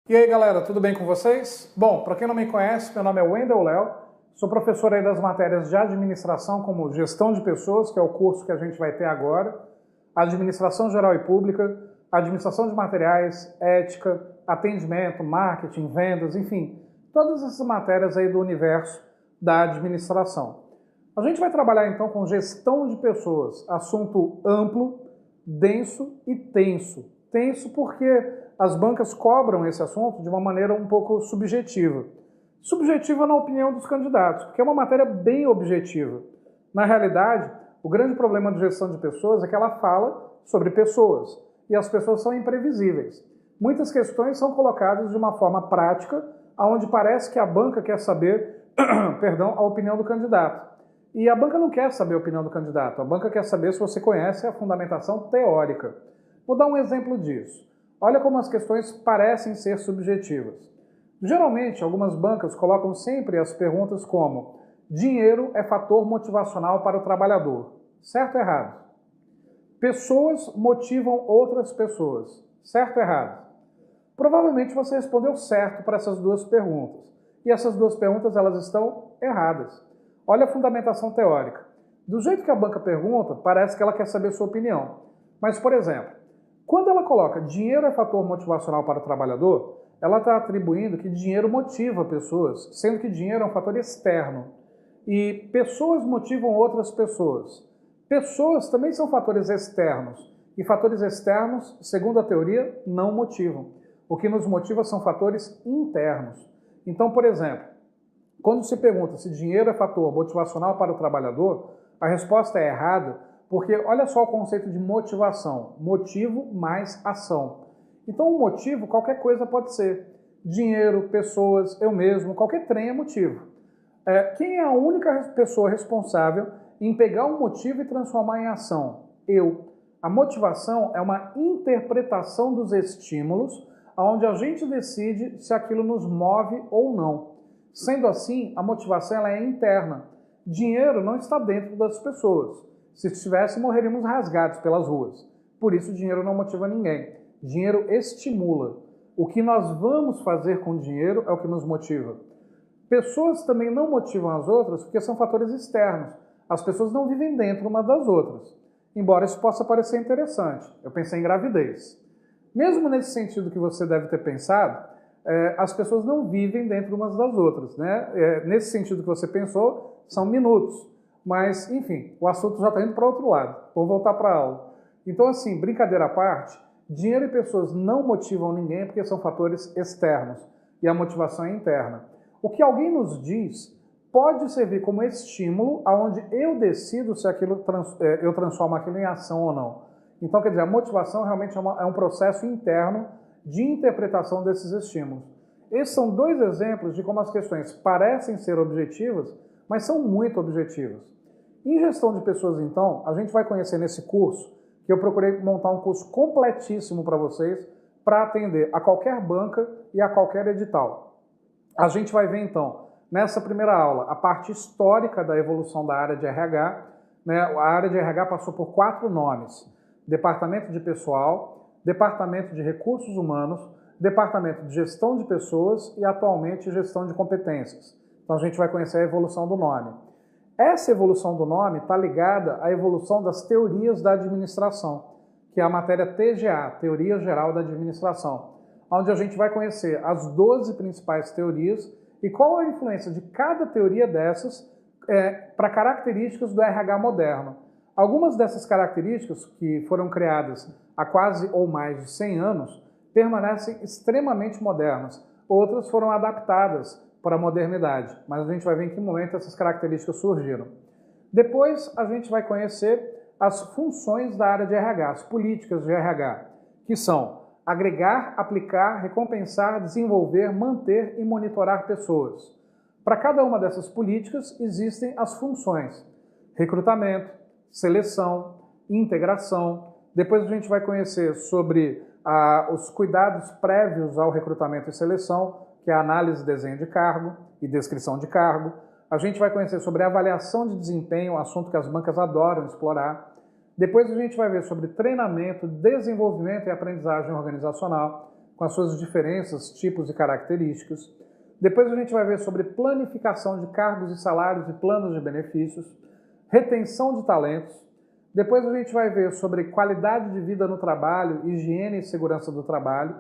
E aí galera, tudo bem com vocês? Bom, para quem não me conhece, meu nome é Wendel Léo, sou professor aí das matérias de administração como gestão de pessoas, que é o curso que a gente vai ter agora, administração geral e pública, administração de materiais, ética, atendimento, marketing, vendas, enfim, todas essas matérias aí do universo da administração. A gente vai trabalhar então com gestão de pessoas, assunto amplo, denso e tenso. Tenso porque as bancas cobram esse assunto de uma maneira um pouco subjetiva. Subjetiva na opinião dos candidatos, porque é uma matéria bem objetiva. Na realidade, o grande problema de gestão de pessoas é que ela fala sobre pessoas, e as pessoas são imprevisíveis. Muitas questões são colocadas de uma forma prática, onde parece que a banca quer saber perdão, a opinião do candidato. E a banca não quer saber a opinião do candidato, a banca quer saber se você conhece a fundamentação teórica. Vou dar um exemplo disso. Olha como as questões parecem ser subjetivas. Geralmente, algumas bancas colocam sempre as perguntas como: dinheiro é fator motivacional para o trabalhador. Certo ou errado? Pessoas motivam outras pessoas. Certo ou errado? Provavelmente você respondeu certo para essas duas perguntas. E essas duas perguntas elas estão erradas. Olha a fundamentação teórica. Do jeito que a banca pergunta, parece que ela quer saber sua opinião. Mas, por exemplo, quando ela coloca dinheiro é fator motivacional para o trabalhador, ela está atribuindo que dinheiro motiva pessoas, sendo que dinheiro é um fator externo. E pessoas motivam outras pessoas. Pessoas também são fatores externos. E fatores externos, segundo a teoria, não motivam. O que nos motiva são fatores internos. Então, por exemplo, quando se pergunta se dinheiro é fator motivacional para o trabalhador, a resposta é errada, porque olha só o conceito de motivação. Motivo mais ação. Então, o motivo, qualquer coisa pode ser. Dinheiro, pessoas, eu mesmo, qualquer trem é motivo. Quem é a única pessoa responsável em pegar um motivo e transformar em ação? Eu. A motivação é uma interpretação dos estímulos, onde a gente decide se aquilo nos move ou não. Sendo assim, a motivação ela é interna. Dinheiro não está dentro das pessoas. Se estivesse, morreríamos rasgados pelas ruas. Por isso, dinheiro não motiva ninguém. Dinheiro estimula. O que nós vamos fazer com dinheiro é o que nos motiva. Pessoas também não motivam as outras porque são fatores externos. As pessoas não vivem dentro uma das outras. Embora isso possa parecer interessante. Eu pensei em gravidez. Mesmo nesse sentido que você deve ter pensado, as pessoas não vivem dentro umas das outras, né? Nesse sentido que você pensou, são minutos. Mas, enfim, o assunto já está indo para outro lado. Vou voltar para a aula. Então, assim, brincadeira à parte, dinheiro e pessoas não motivam ninguém porque são fatores externos. E a motivação é interna. O que alguém nos diz pode servir como estímulo aonde eu decido se eu transformo aquilo em ação ou não. Então, quer dizer, a motivação realmente é um processo interno de interpretação desses estímulos. Esses são dois exemplos de como as questões parecem ser objetivas, mas são muito objetivas. Em gestão de pessoas, então, a gente vai conhecer nesse curso, que eu procurei montar um curso completíssimo para vocês, para atender a qualquer banca e a qualquer edital. A gente vai ver, então, nessa primeira aula, a parte histórica da evolução da área de RH. Né? A área de RH passou por 4 nomes: Departamento de Pessoal, Departamento de Recursos Humanos, Departamento de Gestão de Pessoas e, atualmente, Gestão de Competências. Então, a gente vai conhecer a evolução do nome. Essa evolução do nome está ligada à evolução das teorias da administração, que é a matéria TGA, Teoria Geral da Administração, onde a gente vai conhecer as 12 principais teorias e qual a influência de cada teoria dessas para características do RH moderno. Algumas dessas características, que foram criadas há quase ou mais de 100 anos, permanecem extremamente modernas. Outras foram adaptadas para a modernidade, mas a gente vai ver em que momento essas características surgiram. Depois, a gente vai conhecer as funções da área de RH, as políticas de RH, que são agregar, aplicar, recompensar, desenvolver, manter e monitorar pessoas. Para cada uma dessas políticas, existem as funções: recrutamento, seleção, integração. Depois a gente vai conhecer sobre os cuidados prévios ao recrutamento e seleção, que é a análise, desenho de cargo e descrição de cargo. A gente vai conhecer sobre a avaliação de desempenho, assunto que as bancas adoram explorar. Depois a gente vai ver sobre treinamento, desenvolvimento e aprendizagem organizacional, com as suas diferenças, tipos e características. Depois a gente vai ver sobre planificação de cargos e salários e planos de benefícios, retenção de talentos. Depois a gente vai ver sobre qualidade de vida no trabalho, higiene e segurança do trabalho.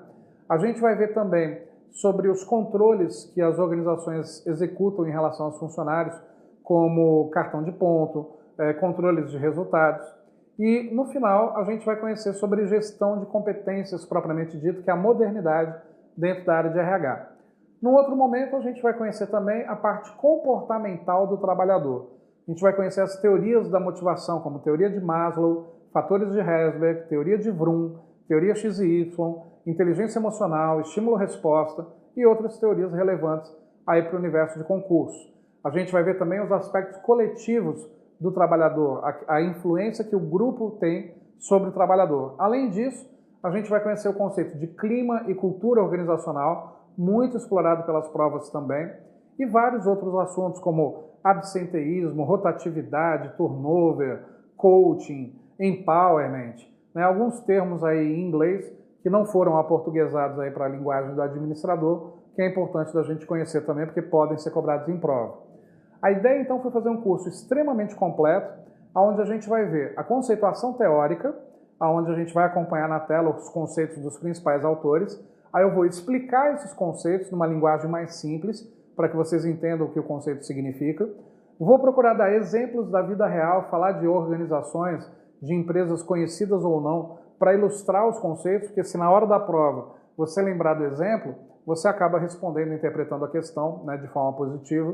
A gente vai ver também sobre os controles que as organizações executam em relação aos funcionários, como cartão de ponto, controles de resultados. E, no final, a gente vai conhecer sobre gestão de competências propriamente dito, que é a modernidade dentro da área de RH. Num outro momento, a gente vai conhecer também a parte comportamental do trabalhador. A gente vai conhecer as teorias da motivação, como teoria de Maslow, fatores de Herzberg, teoria de Vroom, teoria X e Y, inteligência emocional, estímulo-resposta e outras teorias relevantes aí para o universo de concurso. A gente vai ver também os aspectos coletivos do trabalhador, a influência que o grupo tem sobre o trabalhador. Além disso, a gente vai conhecer o conceito de clima e cultura organizacional, muito explorado pelas provas também, e vários outros assuntos como absenteísmo, rotatividade, turnover, coaching, empowerment, né? Alguns termos aí em inglês que não foram aportuguesados aí para a linguagem do administrador, que é importante da gente conhecer também, porque podem ser cobrados em prova. A ideia, então, foi fazer um curso extremamente completo, onde a gente vai ver a conceituação teórica, onde a gente vai acompanhar na tela os conceitos dos principais autores. Aí eu vou explicar esses conceitos numa linguagem mais simples, para que vocês entendam o que o conceito significa. Vou procurar dar exemplos da vida real, falar de organizações, de empresas conhecidas ou não, para ilustrar os conceitos, porque se na hora da prova você lembrar do exemplo, você acaba respondendo, interpretando a questão, né, de forma positiva.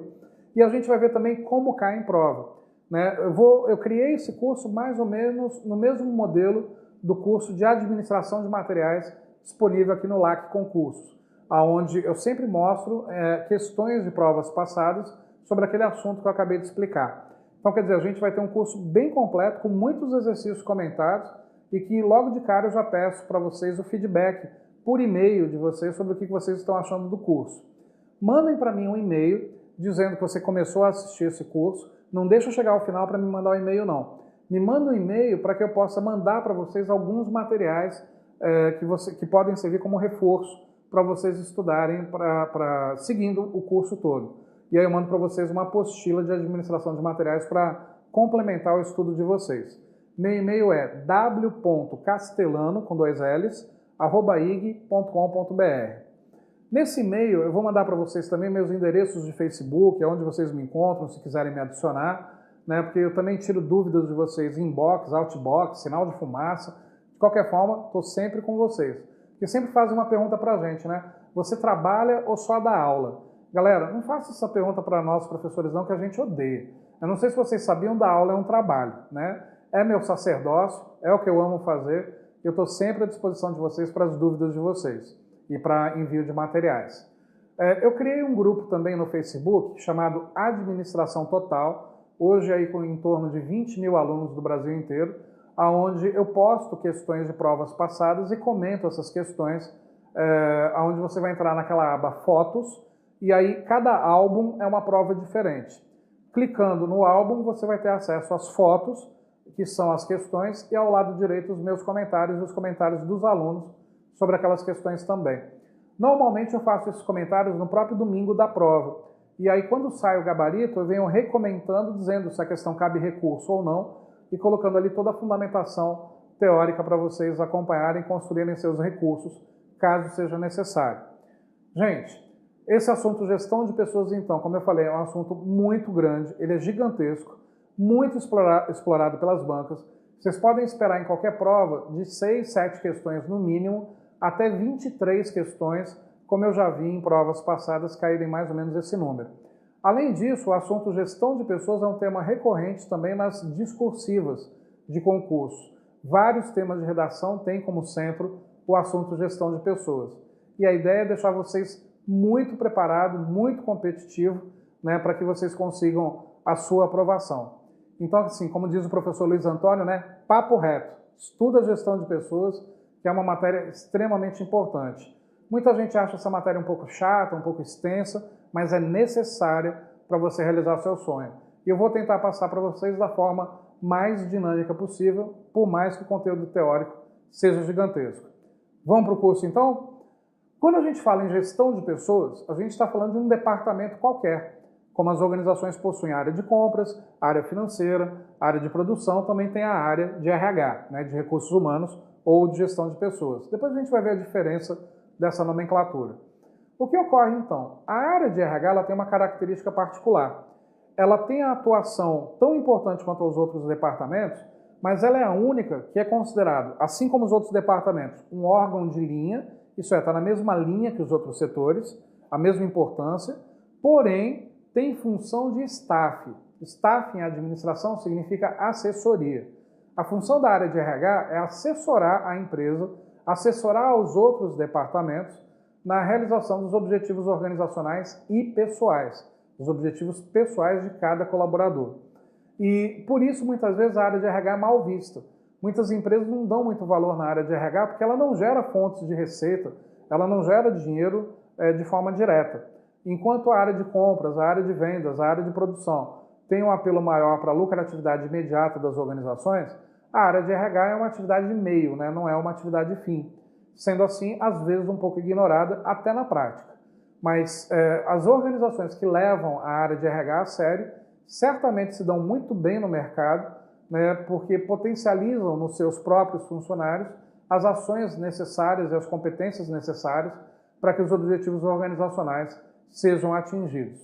E a gente vai ver também como cai em prova, né? Eu criei esse curso mais ou menos no mesmo modelo do curso de administração de materiais disponível aqui no LAC Concursos, onde eu sempre mostro questões de provas passadas sobre aquele assunto que eu acabei de explicar. Então, quer dizer, a gente vai ter um curso bem completo, com muitos exercícios comentados, e que logo de cara eu já peço para vocês o feedback por e-mail de vocês sobre o que vocês estão achando do curso. Mandem para mim um e-mail dizendo que você começou a assistir esse curso. Não deixa eu chegar ao final para me mandar um e-mail, não. Me manda um e-mail para que eu possa mandar para vocês alguns materiais que podem servir como reforço para vocês estudarem seguindo o curso todo. E aí eu mando para vocês uma apostila de administração de materiais para complementar o estudo de vocês. Meu e-mail é w.castelano, com 2 L's, @ig.com.br. Nesse e-mail eu vou mandar para vocês também meus endereços de Facebook, onde vocês me encontram, se quiserem me adicionar, né? Porque eu também tiro dúvidas de vocês em inbox, outbox, sinal de fumaça. De qualquer forma, estou sempre com vocês. Porque sempre fazem uma pergunta para a gente, né? Você trabalha ou só dá aula? Galera, não faça essa pergunta para nós, professores, não, que a gente odeia. Eu não sei se vocês sabiam, dar aula é um trabalho, né? É meu sacerdócio, é o que eu amo fazer. Eu estou sempre à disposição de vocês para as dúvidas de vocês e para envio de materiais. Eu criei um grupo também no Facebook chamado Administração Total, hoje aí com em torno de 20 mil alunos do Brasil inteiro, onde eu posto questões de provas passadas e comento essas questões, onde você vai entrar naquela aba Fotos, e aí cada álbum é uma prova diferente. Clicando no álbum, você vai ter acesso às fotos, que são as questões, e ao lado direito os meus comentários e os comentários dos alunos sobre aquelas questões também. Normalmente eu faço esses comentários no próprio domingo da prova. E aí quando sai o gabarito, eu venho recomentando, dizendo se a questão cabe recurso ou não, e colocando ali toda a fundamentação teórica para vocês acompanharem e construírem seus recursos, caso seja necessário. Gente, esse assunto gestão de pessoas, então, como eu falei, é um assunto muito grande, ele é gigantesco, muito explorado pelas bancas. Vocês podem esperar em qualquer prova de 6, 7 questões no mínimo, até 23 questões, como eu já vi em provas passadas caírem mais ou menos esse número. Além disso, o assunto gestão de pessoas é um tema recorrente também nas discursivas de concurso. Vários temas de redação têm como centro o assunto gestão de pessoas. E a ideia é deixar vocês muito preparados, muito competitivos, né, para que vocês consigam a sua aprovação. Então, assim, como diz o professor Luiz Antônio, né, papo reto, estuda a gestão de pessoas, que é uma matéria extremamente importante. Muita gente acha essa matéria um pouco chata, um pouco extensa, mas é necessária para você realizar seu sonho. E eu vou tentar passar para vocês da forma mais dinâmica possível, por mais que o conteúdo teórico seja gigantesco. Vamos para o curso então? Quando a gente fala em gestão de pessoas, a gente está falando de um departamento qualquer, como as organizações possuem área de compras, área financeira, área de produção, também tem a área de RH, né, de recursos humanos ou de gestão de pessoas. Depois a gente vai ver a diferença dessa nomenclatura. O que ocorre então? A área de RH ela tem uma característica particular. Ela tem a atuação tão importante quanto os outros departamentos, mas ela é a única que é considerado, assim como os outros departamentos, um órgão de linha, isso é, está na mesma linha que os outros setores, a mesma importância, porém tem função de staff. Staff em administração significa assessoria. A função da área de RH é assessorar a empresa, assessorar os outros departamentos na realização dos objetivos organizacionais e pessoais, os objetivos pessoais de cada colaborador. E por isso, muitas vezes, a área de RH é mal vista. Muitas empresas não dão muito valor na área de RH porque ela não gera fontes de receita, ela não gera dinheiro de forma direta. Enquanto a área de compras, a área de vendas, a área de produção tem um apelo maior para a lucratividade imediata das organizações, a área de RH é uma atividade de meio, né? Não é uma atividade de fim. Sendo assim, às vezes um pouco ignorada até na prática. Mas as organizações que levam a área de RH a sério certamente se dão muito bem no mercado, né, porque potencializam nos seus próprios funcionários as ações necessárias e as competências necessárias para que os objetivos organizacionais sejam atingidos.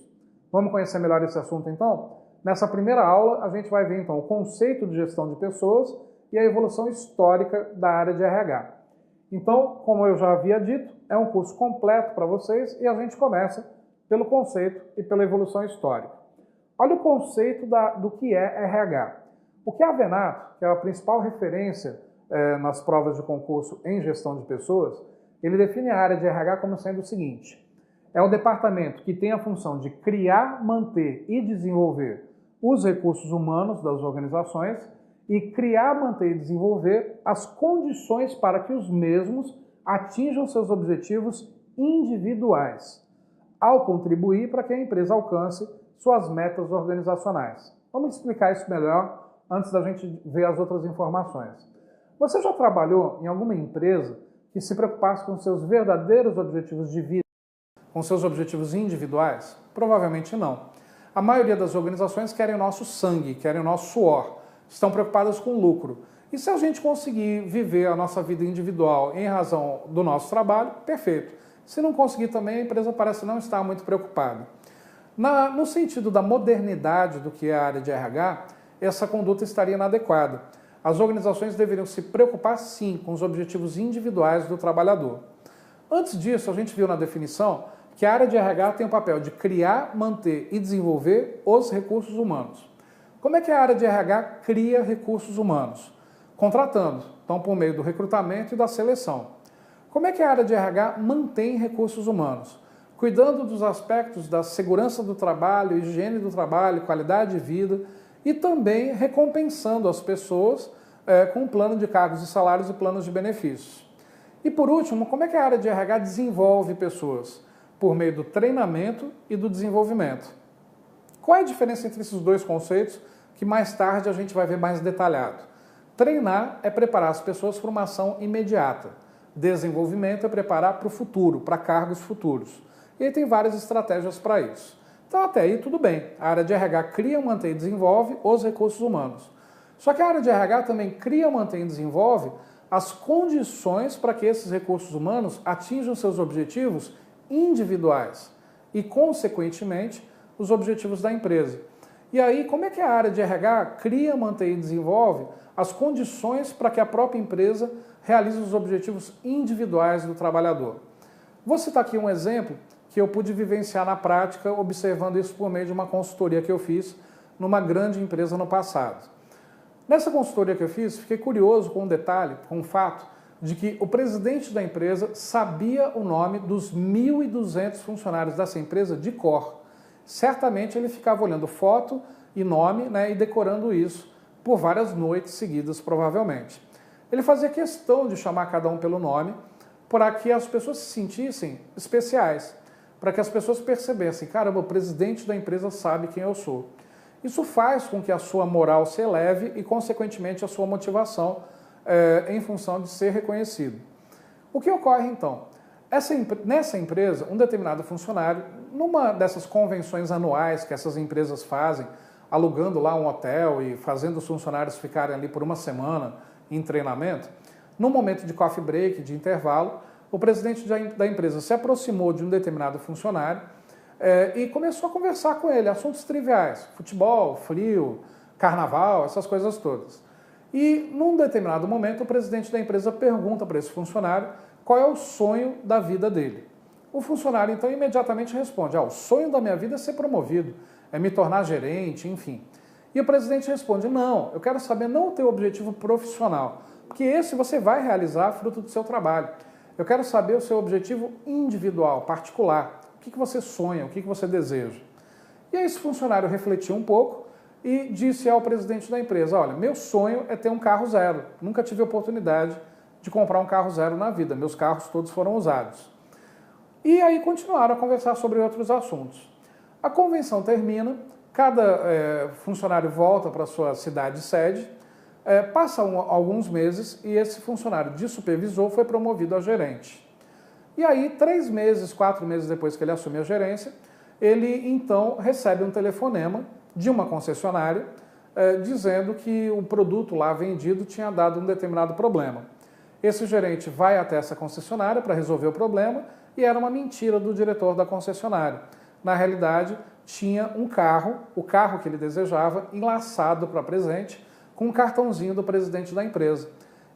Vamos conhecer melhor esse assunto então? Nessa primeira aula a gente vai ver então o conceito de gestão de pessoas e a evolução histórica da área de RH. Então, como eu já havia dito, é um curso completo para vocês e a gente começa pelo conceito e pela evolução histórica. Olha o conceito do que é RH. O Chiavenato, que é a principal referência nas provas de concurso em gestão de pessoas, ele define a área de RH como sendo o seguinte: é o departamento que tem a função de criar, manter e desenvolver os recursos humanos das organizações e criar, manter e desenvolver as condições para que os mesmos atinjam seus objetivos individuais, ao contribuir para que a empresa alcance suas metas organizacionais. Vamos explicar isso melhor antes da gente ver as outras informações. Você já trabalhou em alguma empresa que se preocupasse com seus verdadeiros objetivos de vida, com seus objetivos individuais? Provavelmente não. A maioria das organizações querem o nosso sangue, querem o nosso suor, estão preocupadas com o lucro. E se a gente conseguir viver a nossa vida individual em razão do nosso trabalho, perfeito. Se não conseguir também, a empresa parece não estar muito preocupada. No sentido da modernidade do que é a área de RH, essa conduta estaria inadequada. As organizações deveriam se preocupar, sim, com os objetivos individuais do trabalhador. Antes disso, a gente viu na definição que a área de RH tem o papel de criar, manter e desenvolver os recursos humanos. Como é que a área de RH cria recursos humanos? Contratando, então por meio do recrutamento e da seleção. Como é que a área de RH mantém recursos humanos? Cuidando dos aspectos da segurança do trabalho, higiene do trabalho, qualidade de vida e também recompensando as pessoas com um plano de cargos e salários e planos de benefícios. E por último, como é que a área de RH desenvolve pessoas? Por meio do treinamento e do desenvolvimento. Qual é a diferença entre esses dois conceitos que mais tarde a gente vai ver mais detalhado? Treinar é preparar as pessoas para uma ação imediata. Desenvolvimento é preparar para o futuro, para cargos futuros. E aí tem várias estratégias para isso. Então até aí tudo bem. A área de RH cria, mantém e desenvolve os recursos humanos. Só que a área de RH também cria, mantém e desenvolve as condições para que esses recursos humanos atinjam seus objetivos individuais e, consequentemente, os objetivos da empresa. E aí, como é que a área de RH cria, mantém e desenvolve as condições para que a própria empresa realize os objetivos individuais do trabalhador? Vou citar aqui um exemplo que eu pude vivenciar na prática, observando isso por meio de uma consultoria que eu fiz numa grande empresa no passado. Nessa consultoria que eu fiz, fiquei curioso com um detalhe, com um fato, de que o presidente da empresa sabia o nome dos 1.200 funcionários dessa empresa de cor. Certamente ele ficava olhando foto e nome, né, e decorando isso por várias noites seguidas, provavelmente. Ele fazia questão de chamar cada um pelo nome para que as pessoas se sentissem especiais, para que as pessoas percebessem, caramba, o presidente da empresa sabe quem eu sou. Isso faz com que a sua moral se eleve e, consequentemente, a sua motivação em função de ser reconhecido. O que ocorre, então? Nessa empresa, um determinado funcionário, numa dessas convenções anuais que essas empresas fazem, alugando lá um hotel e fazendo os funcionários ficarem ali por uma semana em treinamento, no momento de coffee break, de intervalo, o presidente da empresa se aproximou de um determinado funcionário e começou a conversar com ele, assuntos triviais, futebol, frio, carnaval, essas coisas todas. E num determinado momento, o presidente da empresa pergunta para esse funcionário qual é o sonho da vida dele. O funcionário, então, imediatamente responde, o sonho da minha vida é ser promovido, é me tornar gerente, enfim. E o presidente responde, não, eu quero saber não o teu objetivo profissional, porque esse você vai realizar fruto do seu trabalho. Eu quero saber o seu objetivo individual, particular, o que você sonha, o que você deseja. E aí esse funcionário refletiu um pouco e disse ao presidente da empresa, olha, meu sonho é ter um carro zero, nunca tive oportunidade de comprar um carro zero na vida, meus carros todos foram usados. E aí continuaram a conversar sobre outros assuntos. A convenção termina, cada funcionário volta para a sua cidade sede, passam alguns meses e esse funcionário de supervisor foi promovido a gerente. E aí, 3 meses, 4 meses depois que ele assume a gerência, ele então recebe um telefonema de uma concessionária dizendo que o produto lá vendido tinha dado um determinado problema. Esse gerente vai até essa concessionária para resolver o problema e era uma mentira do diretor da concessionária. Na realidade, tinha um carro, o carro que ele desejava, enlaçado para presente, com um cartãozinho do presidente da empresa.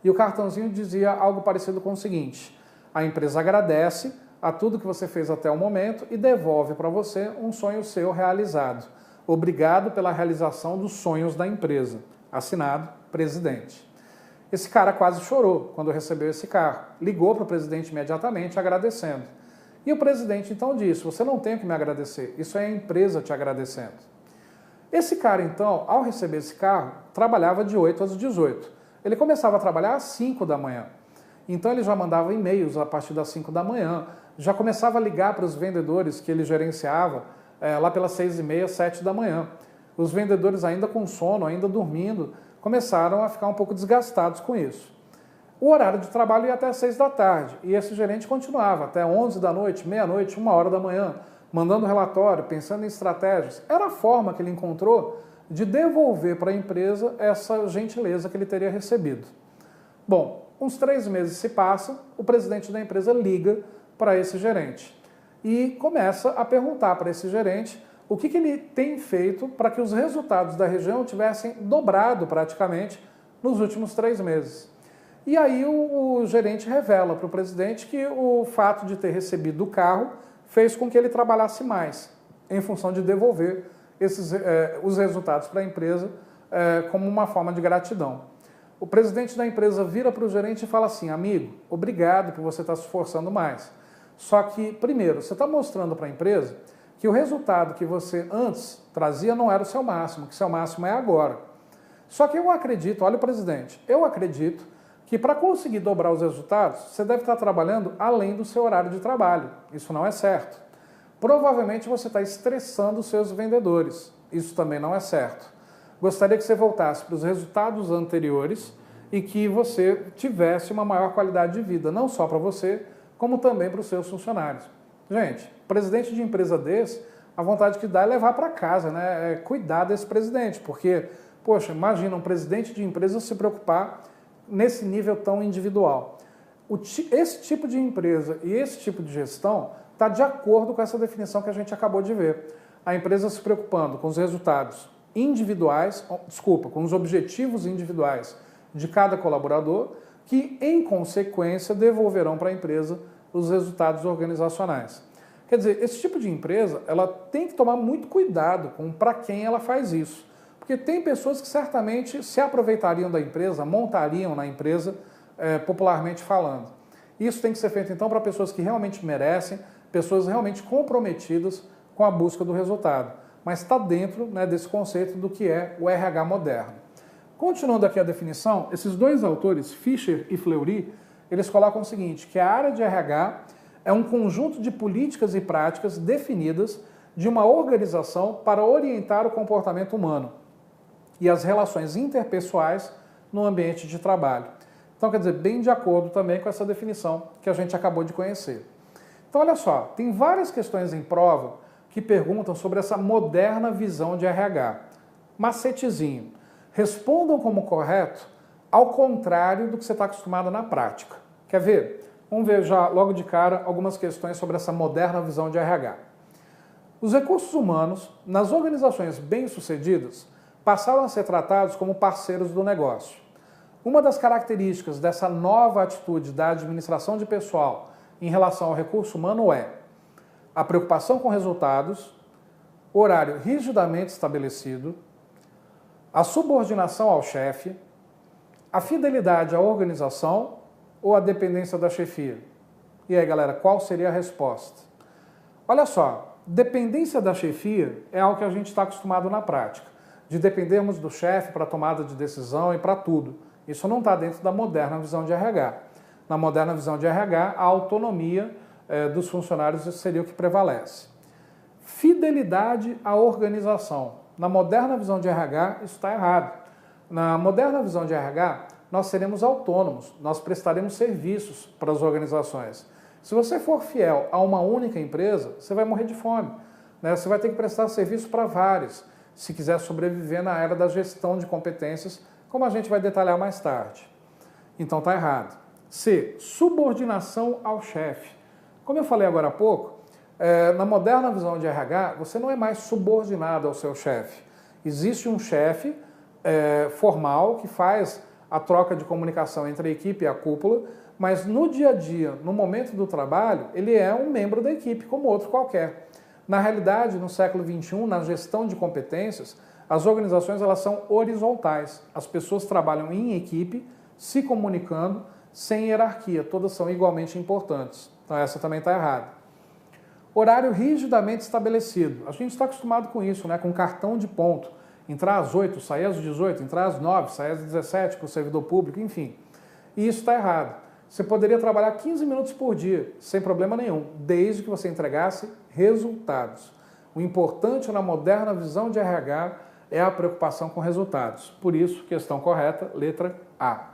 E o cartãozinho dizia algo parecido com o seguinte, a empresa agradece a tudo que você fez até o momento e devolve para você um sonho seu realizado. Obrigado pela realização dos sonhos da empresa. Assinado, presidente. Esse cara quase chorou quando recebeu esse carro. Ligou para o presidente imediatamente agradecendo. E o presidente então disse, você não tem que me agradecer, isso é a empresa te agradecendo. Esse cara então, ao receber esse carro, trabalhava de 8 às 18. Ele começava a trabalhar às 5 da manhã. Então ele já mandava e-mails a partir das 5 da manhã, já começava a ligar para os vendedores que ele gerenciava lá pelas 6h30, 7 da manhã. Os vendedores ainda com sono, ainda dormindo, começaram a ficar um pouco desgastados com isso. O horário de trabalho ia até às 6 da tarde e esse gerente continuava até 11 da noite, meia-noite, 1h da manhã, mandando relatório, pensando em estratégias. Era a forma que ele encontrou de devolver para a empresa essa gentileza que ele teria recebido. Bom, uns 3 meses se passam, o presidente da empresa liga para esse gerente e começa a perguntar para esse gerente o que ele tem feito para que os resultados da região tivessem dobrado praticamente nos últimos 3 meses. E aí o gerente revela para o presidente que o fato de ter recebido o carro fez com que ele trabalhasse mais, em função de devolver os resultados para a empresa como uma forma de gratidão. O presidente da empresa vira para o gerente e fala assim, amigo, obrigado por você estar se esforçando mais. Só que, primeiro, você está mostrando para a empresa que o resultado que você antes trazia não era o seu máximo, que o seu máximo é agora. Só que eu acredito, olha o presidente, eu acredito que para conseguir dobrar os resultados, você deve estar trabalhando além do seu horário de trabalho. Isso não é certo. Provavelmente você está estressando os seus vendedores. Isso também não é certo. Gostaria que você voltasse para os resultados anteriores e que você tivesse uma maior qualidade de vida, não só para você, como também para os seus funcionários. Gente, presidente de empresa desse, a vontade que dá é levar para casa, né? É cuidar desse presidente, porque, poxa, imagina um presidente de empresa se preocupar nesse nível tão individual. Esse tipo de empresa e esse tipo de gestão está de acordo com essa definição que a gente acabou de ver. A empresa se preocupando com os resultados individuais, com os objetivos individuais de cada colaborador, que, em consequência, devolverão para a empresa os resultados organizacionais. Quer dizer, esse tipo de empresa, ela tem que tomar muito cuidado com para quem ela faz isso. Porque tem pessoas que certamente se aproveitariam da empresa, montariam na empresa, popularmente falando. Isso tem que ser feito, então, para pessoas que realmente merecem, pessoas realmente comprometidas com a busca do resultado. Mas está dentro, né, desse conceito do que é o RH moderno. Continuando aqui a definição, esses dois autores, Fischer e Fleury, eles colocam o seguinte, que a área de RH é um conjunto de políticas e práticas definidas de uma organização para orientar o comportamento humano e as relações interpessoais no ambiente de trabalho. Então, quer dizer, bem de acordo também com essa definição que a gente acabou de conhecer. Então, olha só, tem várias questões em prova que perguntam sobre essa moderna visão de RH. Macetezinho. Respondam como correto ao contrário do que você está acostumado na prática. Quer ver? Vamos ver já logo de cara algumas questões sobre essa moderna visão de RH. Os recursos humanos, nas organizações bem-sucedidas, passaram a ser tratados como parceiros do negócio. Uma das características dessa nova atitude da administração de pessoal em relação ao recurso humano é a preocupação com resultados, horário rigidamente estabelecido, a subordinação ao chefe, a fidelidade à organização ou a dependência da chefia? E aí, galera, qual seria a resposta? Olha só, dependência da chefia é algo que a gente está acostumado na prática, de dependermos do chefe para tomada de decisão e para tudo. Isso não está dentro da moderna visão de RH. Na moderna visão de RH, a autonomia dos funcionários seria o que prevalece. Fidelidade à organização. Na moderna visão de RH, isso está errado. Na moderna visão de RH, nós seremos autônomos, nós prestaremos serviços para as organizações. Se você for fiel a uma única empresa, você vai morrer de fome, né? Você vai ter que prestar serviço para várias, se quiser sobreviver na era da gestão de competências, como a gente vai detalhar mais tarde. Então está errado. C. Subordinação ao chefe. Como eu falei agora há pouco, na moderna visão de RH, você não é mais subordinado ao seu chefe. Existe um chefe formal que faz a troca de comunicação entre a equipe e a cúpula, mas no dia a dia, no momento do trabalho, ele é um membro da equipe, como outro qualquer. Na realidade, no século XXI, na gestão de competências, as organizações elas são horizontais. As pessoas trabalham em equipe, se comunicando, sem hierarquia. Todas são igualmente importantes. Então essa também está errada. Horário rigidamente estabelecido. A gente está acostumado com isso, né? Com cartão de ponto. Entrar às 8, sair às 18, entrar às 9, sair às 17 para o servidor público, enfim. E isso está errado. Você poderia trabalhar 15 minutos por dia, sem problema nenhum, desde que você entregasse resultados. O importante na moderna visão de RH é a preocupação com resultados. Por isso, questão correta, letra A.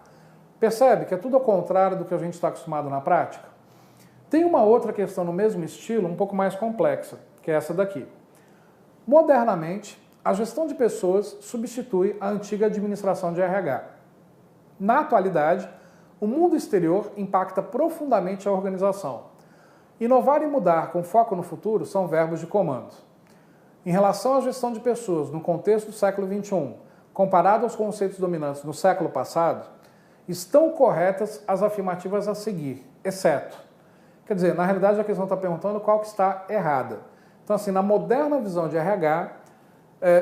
Percebe que é tudo ao contrário do que a gente está acostumado na prática? Tem uma outra questão no mesmo estilo, um pouco mais complexa, que é essa daqui. Modernamente, a gestão de pessoas substitui a antiga administração de RH. Na atualidade, o mundo exterior impacta profundamente a organização. Inovar e mudar com foco no futuro são verbos de comando. Em relação à gestão de pessoas no contexto do século XXI, comparado aos conceitos dominantes no século passado, estão corretas as afirmativas a seguir, exceto. Quer dizer, na realidade a questão está perguntando qual que está errada. Então, assim, na moderna visão de RH,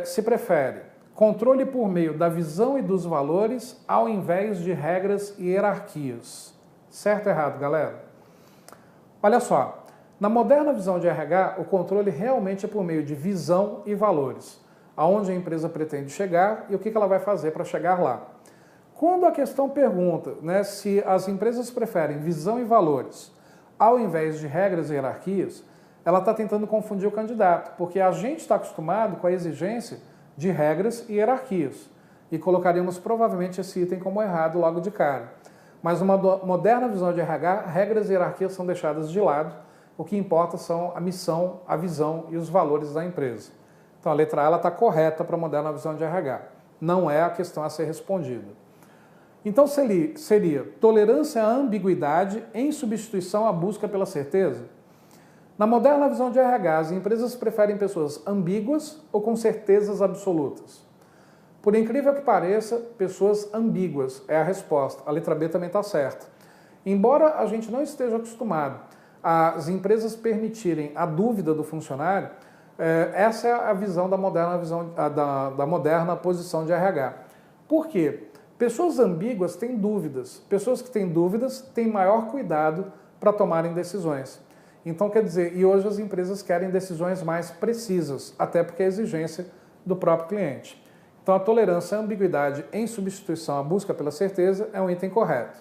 se prefere controle por meio da visão e dos valores ao invés de regras e hierarquias. Certo ou errado, galera? Olha só, na moderna visão de RH, o controle realmente é por meio de visão e valores, aonde a empresa pretende chegar e o que ela vai fazer para chegar lá. Quando a questão pergunta, né, se as empresas preferem visão e valores ao invés de regras e hierarquias, ela está tentando confundir o candidato, porque a gente está acostumado com a exigência de regras e hierarquias, e colocaríamos provavelmente esse item como errado logo de cara. Mas numa moderna visão de RH, regras e hierarquias são deixadas de lado, o que importa são a missão, a visão e os valores da empresa. Então a letra A está correta para a moderna visão de RH, não é a questão a ser respondida. Então seria tolerância à ambiguidade em substituição à busca pela certeza? Na moderna visão de RH, as empresas preferem pessoas ambíguas ou com certezas absolutas? Por incrível que pareça, pessoas ambíguas é a resposta. A letra B também está certa. Embora a gente não esteja acostumado às empresas permitirem a dúvida do funcionário, essa é a visão da moderna posição de RH. Por quê? Pessoas ambíguas têm dúvidas. Pessoas que têm dúvidas têm maior cuidado para tomarem decisões. Então, quer dizer, e hoje as empresas querem decisões mais precisas, até porque é exigência do próprio cliente. Então, a tolerância à ambiguidade em substituição à busca pela certeza é um item correto.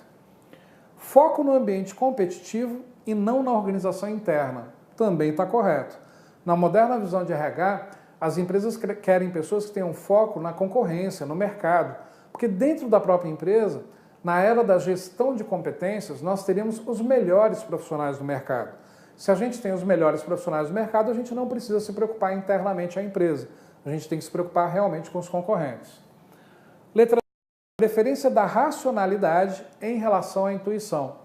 Foco no ambiente competitivo e não na organização interna, também está correto. Na moderna visão de RH, as empresas querem pessoas que tenham foco na concorrência, no mercado, porque dentro da própria empresa, na era da gestão de competências, nós teríamos os melhores profissionais do mercado. Se a gente tem os melhores profissionais do mercado, a gente não precisa se preocupar internamente a empresa. A gente tem que se preocupar realmente com os concorrentes. Letra D, preferência da racionalidade em relação à intuição.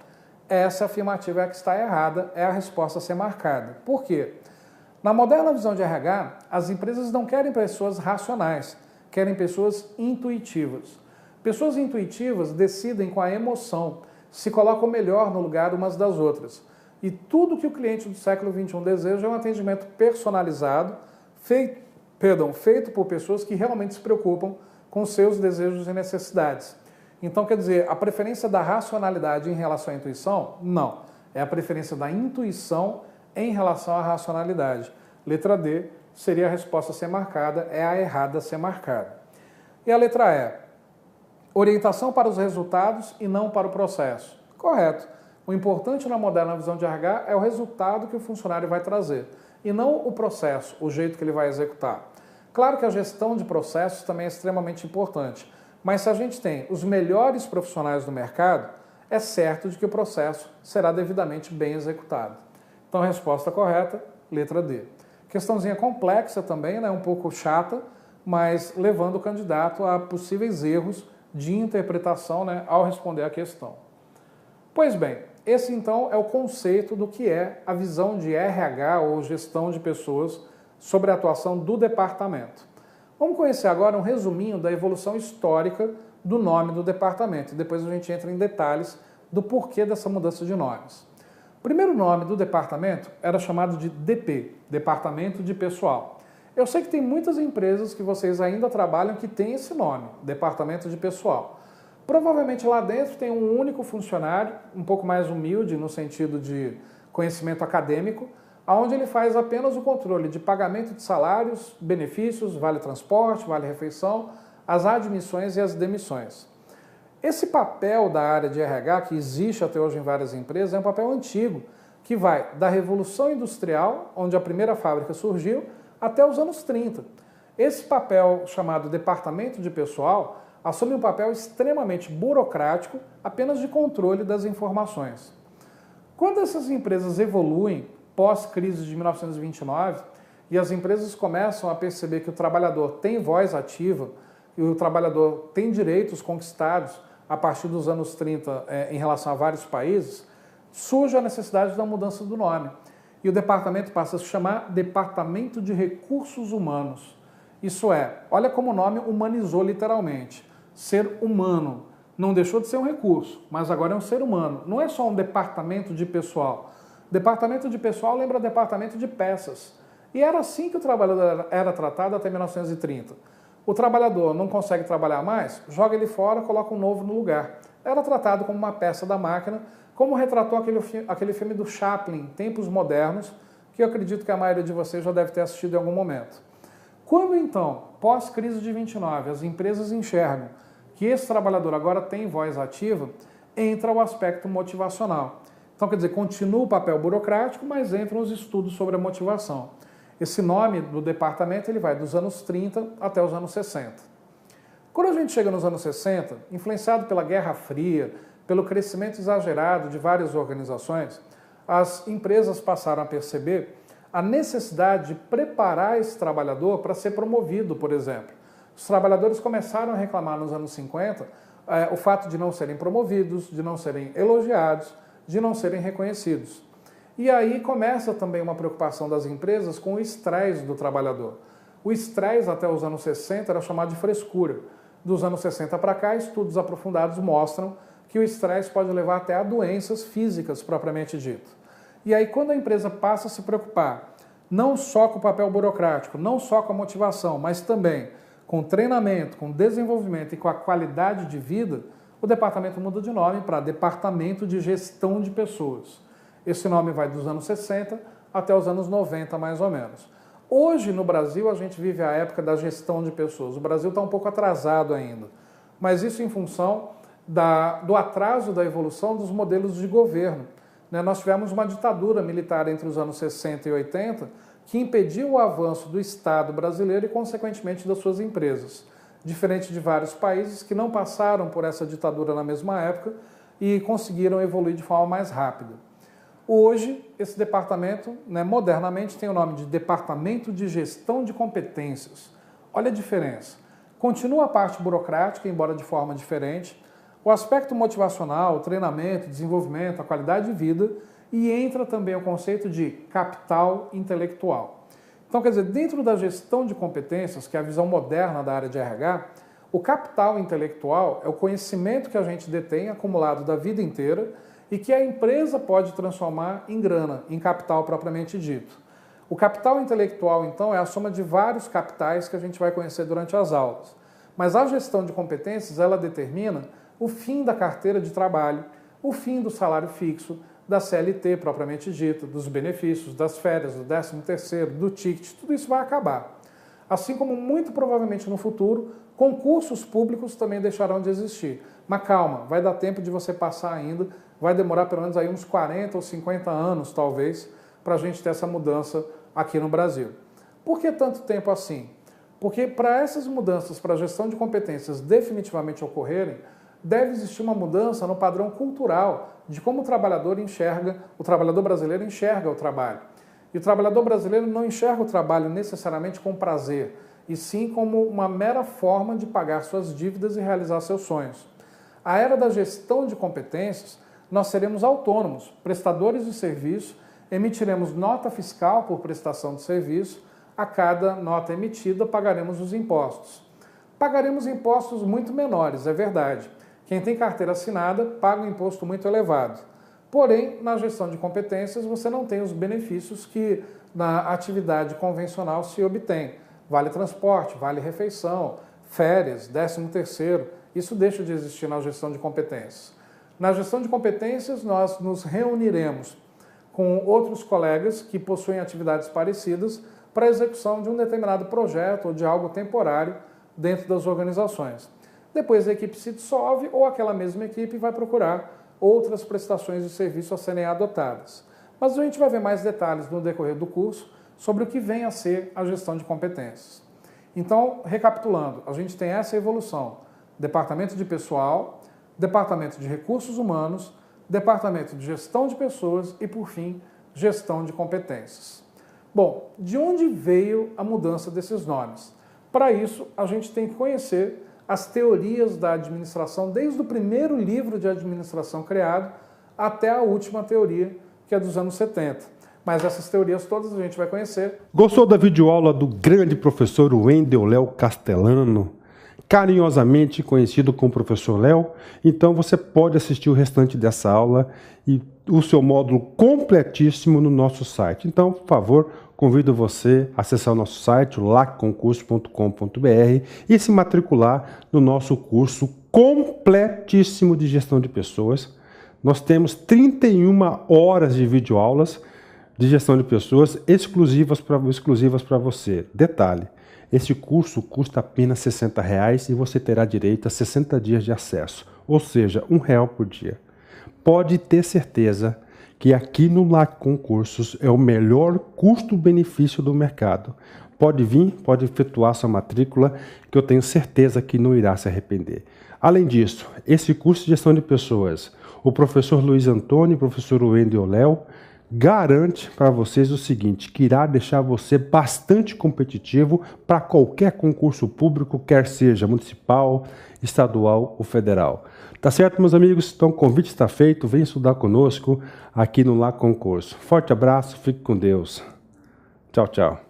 Essa afirmativa é a que está errada, é a resposta a ser marcada. Por quê? Na moderna visão de RH, as empresas não querem pessoas racionais, querem pessoas intuitivas. Pessoas intuitivas decidem com a emoção, se colocam melhor no lugar umas das outras. E tudo que o cliente do século XXI deseja é um atendimento personalizado, feito por pessoas que realmente se preocupam com seus desejos e necessidades. Então, quer dizer, a preferência da racionalidade em relação à intuição? Não. É a preferência da intuição em relação à racionalidade. Letra D seria a resposta a ser marcada, é a errada a ser marcada. E a letra E, orientação para os resultados e não para o processo. Correto. O importante na moderna visão de RH é o resultado que o funcionário vai trazer, e não o processo, o jeito que ele vai executar. Claro que a gestão de processos também é extremamente importante, mas se a gente tem os melhores profissionais do mercado, é certo de que o processo será devidamente bem executado. Então a resposta correta, letra D. Questãozinha complexa também, né, um pouco chata, mas levando o candidato a possíveis erros de interpretação, né, ao responder a questão. Pois bem, esse então é o conceito do que é a visão de RH ou gestão de pessoas sobre a atuação do departamento. Vamos conhecer agora um resuminho da evolução histórica do nome do departamento. Depois a gente entra em detalhes do porquê dessa mudança de nomes. O primeiro nome do departamento era chamado de DP, Departamento de Pessoal. Eu sei que tem muitas empresas que vocês ainda trabalham que tem esse nome, Departamento de Pessoal. Provavelmente lá dentro tem um único funcionário, um pouco mais humilde no sentido de conhecimento acadêmico, onde ele faz apenas o controle de pagamento de salários, benefícios, vale transporte, vale refeição, as admissões e as demissões. Esse papel da área de RH, que existe até hoje em várias empresas, é um papel antigo, que vai da Revolução Industrial, onde a primeira fábrica surgiu, até os anos 30. Esse papel, chamado Departamento de Pessoal, assume um papel extremamente burocrático, apenas de controle das informações. Quando essas empresas evoluem, pós-crise de 1929, e as empresas começam a perceber que o trabalhador tem voz ativa e o trabalhador tem direitos conquistados a partir dos anos 30 em relação a vários países, surge a necessidade da mudança do nome. E o departamento passa a se chamar Departamento de Recursos Humanos. Isso é, olha como o nome humanizou literalmente. Ser humano não deixou de ser um recurso, mas agora é um ser humano. Não é só um departamento de pessoal. Departamento de pessoal lembra departamento de peças. E era assim que o trabalhador era tratado até 1930. O trabalhador não consegue trabalhar mais, joga ele fora, coloca um novo no lugar. Era tratado como uma peça da máquina, como retratou aquele filme do Chaplin, Tempos Modernos, que eu acredito que a maioria de vocês já deve ter assistido em algum momento. Quando então, pós-crise de 29, as empresas enxergam que esse trabalhador agora tem voz ativa, entra o aspecto motivacional. Então, quer dizer, continua o papel burocrático, mas entram os estudos sobre a motivação. Esse nome do departamento ele vai dos anos 30 até os anos 60. Quando a gente chega nos anos 60, influenciado pela Guerra Fria, pelo crescimento exagerado de várias organizações, as empresas passaram a perceber a necessidade de preparar esse trabalhador para ser promovido, por exemplo. Os trabalhadores começaram a reclamar nos anos 50 o fato de não serem promovidos, de não serem elogiados, de não serem reconhecidos. E aí começa também uma preocupação das empresas com o estresse do trabalhador. O estresse até os anos 60 era chamado de frescura. Dos anos 60 para cá, estudos aprofundados mostram que o estresse pode levar até a doenças físicas propriamente dito. E aí quando a empresa passa a se preocupar não só com o papel burocrático, não só com a motivação, mas também com treinamento, com desenvolvimento e com a qualidade de vida, o departamento muda de nome para Departamento de Gestão de Pessoas. Esse nome vai dos anos 60 até os anos 90, mais ou menos. Hoje, no Brasil, a gente vive a época da gestão de pessoas. O Brasil está um pouco atrasado ainda, mas isso em função do atraso da evolução dos modelos de governo. Nós tivemos uma ditadura militar entre os anos 60 e 80 que impediu o avanço do Estado brasileiro e, consequentemente, das suas empresas. Diferente de vários países que não passaram por essa ditadura na mesma época e conseguiram evoluir de forma mais rápida. Hoje, esse departamento, modernamente, tem o nome de Departamento de Gestão de Competências. Olha a diferença. Continua a parte burocrática, embora de forma diferente, o aspecto motivacional, o treinamento, desenvolvimento, a qualidade de vida, e entra também o conceito de capital intelectual. Então, quer dizer, dentro da gestão de competências, que é a visão moderna da área de RH, o capital intelectual é o conhecimento que a gente detém acumulado da vida inteira e que a empresa pode transformar em grana, em capital propriamente dito. O capital intelectual, então, é a soma de vários capitais que a gente vai conhecer durante as aulas. Mas a gestão de competências, ela determina o fim da carteira de trabalho, o fim do salário fixo, da CLT propriamente dita, dos benefícios, das férias, do 13º, do ticket, tudo isso vai acabar. Assim como muito provavelmente no futuro, concursos públicos também deixarão de existir. Mas calma, vai dar tempo de você passar ainda, vai demorar pelo menos aí uns 40 ou 50 anos, talvez, para a gente ter essa mudança aqui no Brasil. Por que tanto tempo assim? Porque para essas mudanças, para a gestão de competências definitivamente ocorrerem, deve existir uma mudança no padrão cultural de como o trabalhador brasileiro enxerga o trabalho. E o trabalhador brasileiro não enxerga o trabalho necessariamente com prazer, e sim como uma mera forma de pagar suas dívidas e realizar seus sonhos. A era da gestão de competências, nós seremos autônomos, prestadores de serviço, emitiremos nota fiscal por prestação de serviço, a cada nota emitida pagaremos os impostos. Pagaremos impostos muito menores, é verdade. Quem tem carteira assinada paga um imposto muito elevado. Porém, na gestão de competências, você não tem os benefícios que na atividade convencional se obtém. Vale transporte, vale refeição, férias, 13º, isso deixa de existir na gestão de competências. Na gestão de competências, nós nos reuniremos com outros colegas que possuem atividades parecidas para a execução de um determinado projeto ou de algo temporário dentro das organizações. Depois a equipe se dissolve ou aquela mesma equipe vai procurar outras prestações de serviço a serem adotadas. Mas a gente vai ver mais detalhes no decorrer do curso sobre o que vem a ser a gestão de competências. Então, recapitulando, a gente tem essa evolução: departamento de pessoal, departamento de recursos humanos, departamento de gestão de pessoas e, por fim, gestão de competências. Bom, de onde veio a mudança desses nomes? Para isso, a gente tem que conhecer as teorias da administração, desde o primeiro livro de administração criado até a última teoria, que é dos anos 70. Mas essas teorias todas a gente vai conhecer. Gostou da videoaula do grande professor Wendel Léo Castellano, carinhosamente conhecido como Professor Léo? Então você pode assistir o restante dessa aula e o seu módulo completíssimo no nosso site. Então, por favor, convido você a acessar o nosso site, lacconcurso.com.br, e se matricular no nosso curso completíssimo de gestão de pessoas. Nós temos 31 horas de videoaulas de gestão de pessoas exclusivas para você. Detalhe, esse curso custa apenas R$ 60 e você terá direito a 60 dias de acesso, ou seja, R$ 1 por dia. Pode ter certeza que aqui no LacConcursos é o melhor custo-benefício do mercado. Pode vir, pode efetuar sua matrícula, que eu tenho certeza que não irá se arrepender. Além disso, esse curso de gestão de pessoas, o professor Luiz Antônio e o professor Wendel Léo garante para vocês o seguinte, que irá deixar você bastante competitivo para qualquer concurso público, quer seja municipal, estadual ou federal. Tá certo, meus amigos? Então o convite está feito, vem estudar conosco aqui no LacConcurso. Forte abraço, fique com Deus. Tchau, tchau.